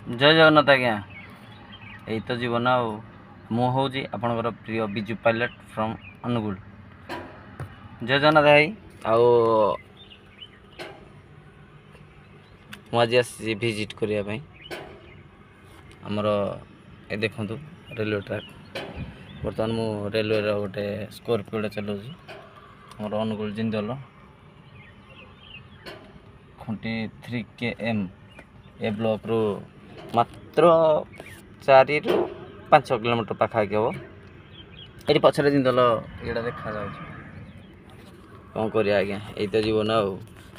जय जगन्नाथ आज्ञा यही तो जीवन मु हूँ आपणकर प्रिय बिजु पायलट फ्रॉम अनुगुल। जय जगन्नाथ भाई आज भिजिट करने आमर ए देखु रेलवे ट्रैक बर्तमान मु रेलवे गोटे स्कॉर्पियो चलाऊँ आमर अनुगुल जिंदल खुंटी 3 km ए ब्लॉक रू मात्र 4 ରୁ 5 किलोमीटर पाखापाखि हम ये पछरे जिंदल ये देखा कौन कर आज्ञा यही तो जीवन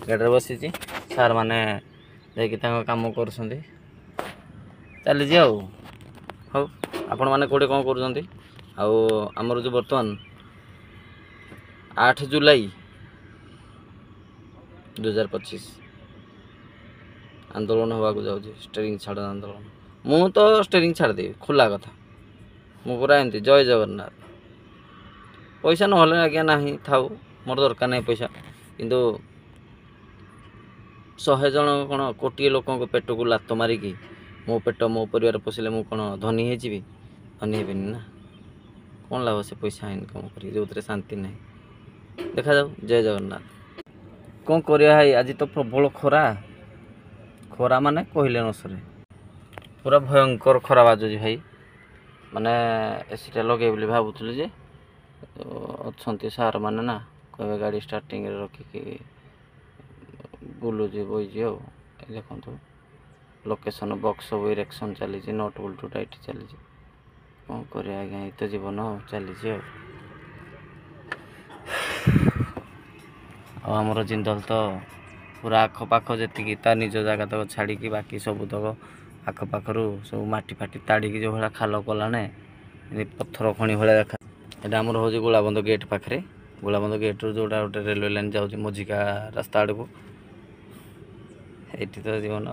गाड़ी बसी सार मैंने कम कर चली हौ आपण मैंने कौटे कौन कर जो बर्तमान 8 जुलाई 2025 आंदोलन होगा जाऊँ स्टेरिंग छाड़ आंदोलन मु तो स्टेरिंग छाड़ देवी खुला कथा मु पूरा एमती जय जगन्नाथ पैसा ना आज्ञा ना था मोर दरकार नहीं पैसा किंतु 100 जन कौन कोटी लोक पेट को लात मारिकी मो पेट मो परिवार पोषिले मु कौन धनी हो धनी हेबिनी ना कौन लाभ से पैसा इनकम कर जो शांति नहीं देखा जाऊ। जय जगन्नाथ कौन करिया आज तो प्रबल खरा खरा माने कहले न सरे पूरा भयंकर खरा बाजुची भाई माने एसीटा लगे बोली भावुली जे अच्छा सार माने ना कहे गाड़ी स्टार्टिंग रखिकी बुलूची बईजी देखु लोकेशन बक्स सब इरेक्शन चली नट बुलटू टाइट चली कौन कर आज्ञा ये तो जीवन चली आमर जिंदल तो पूरा आखपाख जी ता निज जगह तक छाड़ी बाकी सब तक आखपाखर सब माटी फाटी ताड़ी जो भाया खाल कलाने पत्थर खणी भाया देखा यहाँ आमर हूँ गोलाबंद गेट पाखे गोलाबंद गेट रू जोटा गोटे रेलवे लाइन जाऊँ मझिका रास्ता आड़ को ये तो जीवन आ।